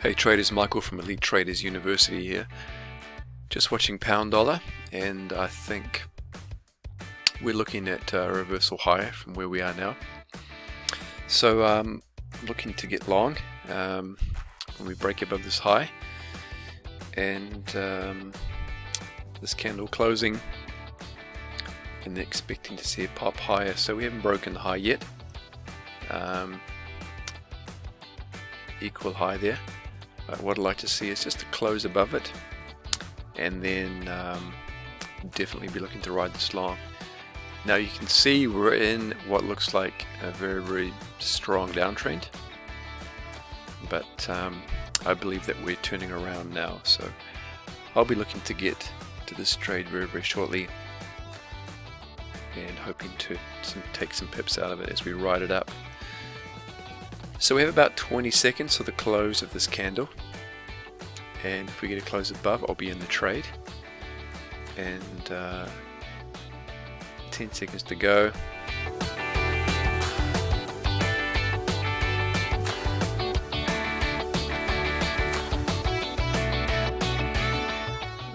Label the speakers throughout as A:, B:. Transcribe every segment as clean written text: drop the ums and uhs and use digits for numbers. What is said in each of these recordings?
A: Hey traders, Michael from Elite Traders University here. Just watching pound dollar, and I think we're looking at a reversal higher from where we are now. So looking to get long when we break above this high, and this candle closing, and then expecting to see it pop higher. So we haven't broken the high yet. Equal high there. What I'd like to see is just to close above it, and then definitely be looking to ride this long. Now you can see we're in what looks like a very strong downtrend, but I believe that we're turning around now, so I'll be looking to get to this trade very shortly, and hoping to take some pips out of it as we ride it up. So we have about 20 seconds to the close of this candle, and if we get a close above, I'll be in the trade, and 10 seconds to go.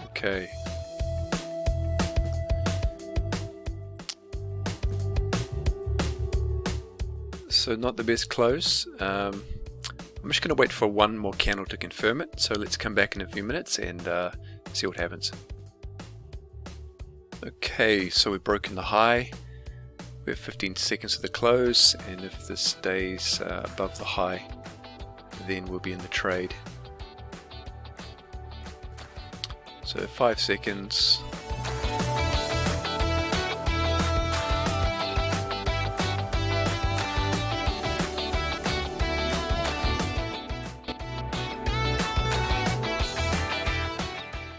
A: Okay. So not the best close. I'm just going to wait for one more candle to confirm it. So let's come back in a few minutes and see what happens. Okay, so we've broken the high. We have 15 seconds to the close, and if this stays above the high, then we'll be in the trade. So 5 seconds.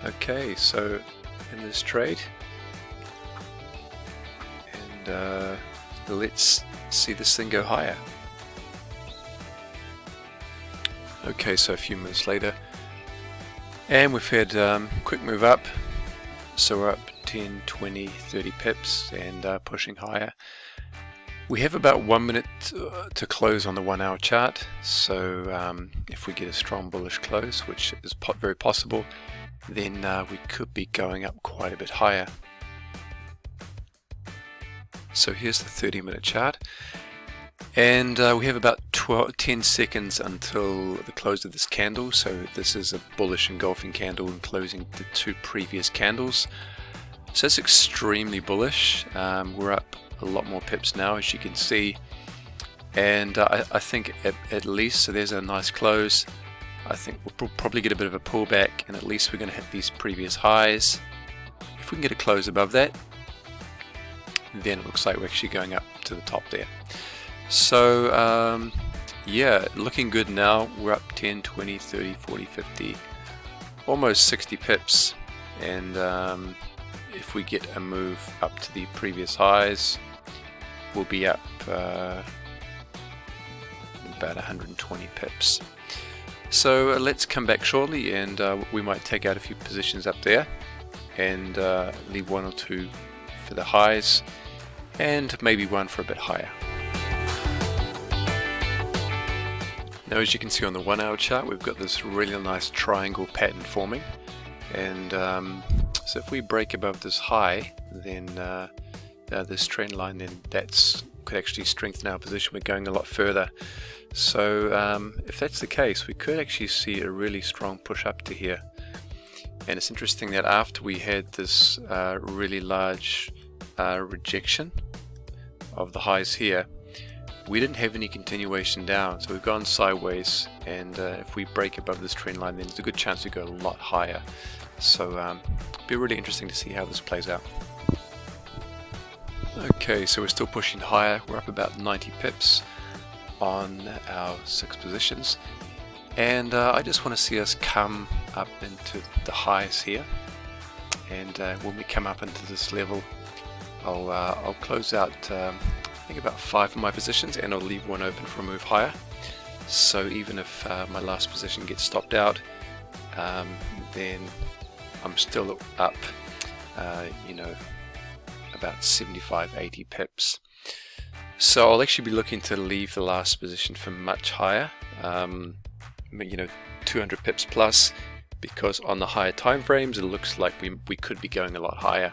A: Okay, so in this trade, and let's see this thing go higher. Okay, so a few minutes later, and we've had quick move up, so we're up 10, 20, 30 pips and pushing higher. We have about 1 minute to close on the 1 hour chart, so if we get a strong bullish close, which is very possible, then we could be going up quite a bit higher. So here's the 30-minute chart, and we have about 10 seconds until the close of this candle. So this is a bullish engulfing candle and closing the two previous candles, so it's extremely bullish. We're up a lot more pips now, as you can see, and I think at least, so there's a nice close. I think we'll probably get a bit of a pullback, and at least we're going to hit these previous highs. If we can get a close above that, then it looks like we're actually going up to the top there. So yeah, looking good now. We're up 10, 20, 30, 40, 50, almost 60 pips, and if we get a move up to the previous highs, we'll be up about 120 pips. So let's come back shortly, and we might take out a few positions up there and leave 1 or 2 for the highs, and maybe 1 for a bit higher. Now, as you can see on the 1 hour chart, we've got this really nice triangle pattern forming, and so if we break above this high, then this trend line, then that could actually strengthen our position. We're going a lot further. So if that's the case, we could actually see a really strong push up to here. And it's interesting that after we had this really large rejection of the highs here, we didn't have any continuation down, so we've gone sideways, and if we break above this trend line, then there's a good chance we go a lot higher. So it'll be really interesting to see how this plays out. Okay, so we're still pushing higher. We're up about 90 pips on our 6 positions, and I just want to see us come up into the highs here, and when we come up into this level, I'll close out I think about 5 of my positions, and I'll leave 1 open for a move higher. So even if my last position gets stopped out, then I'm still up you know, about 75-80 pips. So I'll actually be looking to leave the last position for much higher, 200 pips plus, because on the higher time frames it looks like we could be going a lot higher.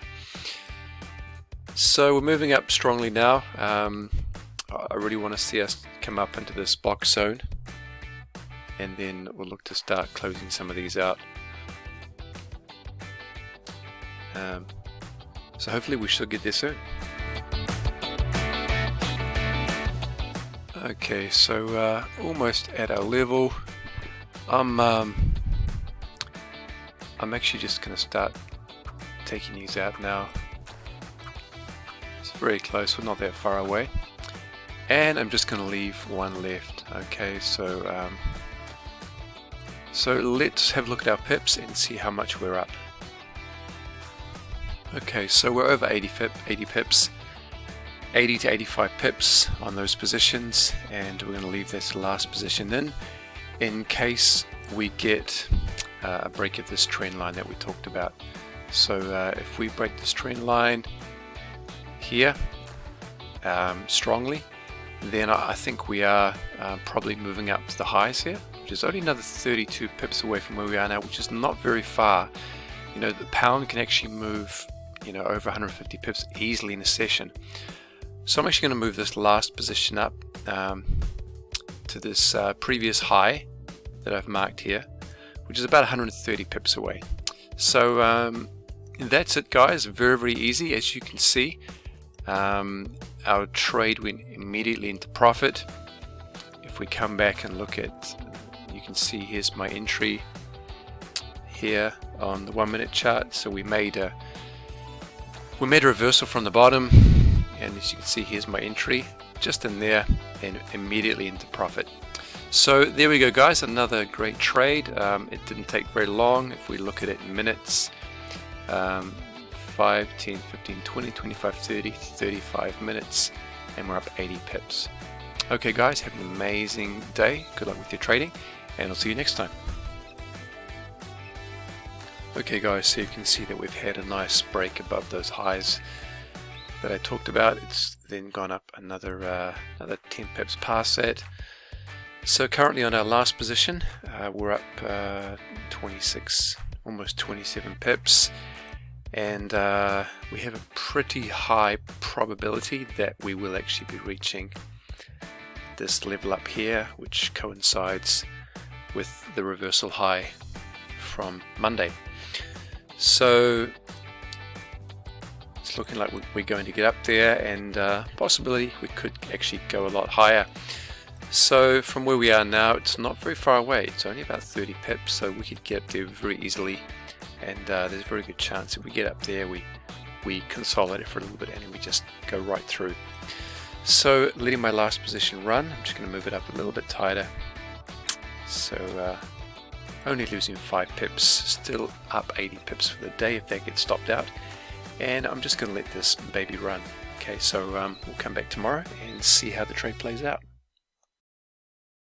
A: So we're moving up strongly now. I really want to see us come up into this box zone, and then we'll look to start closing some of these out. So hopefully we should get there soon. Okay, so almost at our level. I'm actually just going to start taking these out now. It's very close, we're not that far away. And I'm just going to leave one left. Okay, so let's have a look at our pips and see how much we're up. Okay, so we're over 80 pips, 80 to 85 pips on those positions, and we're going to leave this last position in case we get a break of this trend line that we talked about. So if we break this trend line here strongly, then I think we are probably moving up to the highs here, which is only another 32 pips away from where we are now, which is not very far. The pound can actually move over 150 pips easily in a session. So I'm actually going to move this last position up to this previous high that I've marked here, which is about 130 pips away. So that's it, guys. Very, very easy. As you can see, our trade went immediately into profit. If we come back and look at, you can see here's my entry here on the 1 minute chart. So we made a reversal from the bottom, and as you can see, here's my entry just in there and immediately into profit. So there we go, guys. Another great trade. It didn't take very long. If we look at it in minutes, 5, 10, 15, 20, 25, 30, 35 minutes, and we're up 80 pips. Okay, guys, have an amazing day. Good luck with your trading, and I'll see you next time. Okay, guys, so you can see that we've had a nice break above those highs that I talked about. It's then gone up another 10 pips past that. So currently on our last position, we're up 26, almost 27 pips, and we have a pretty high probability that we will actually be reaching this level up here, which coincides with the reversal high from Monday. So it's looking like we're going to get up there, and possibility we could actually go a lot higher. So from where we are now, it's not very far away. It's only about 30 pips, so we could get up there very easily, and there's a very good chance if we get up there we consolidate for a little bit and then we just go right through. So letting my last position run, I'm just going to move it up a little bit tighter. So only losing 5 pips, still up 80 pips for the day if that gets stopped out, and I'm just going to let this baby run. Okay, so we'll come back tomorrow and see how the trade plays out.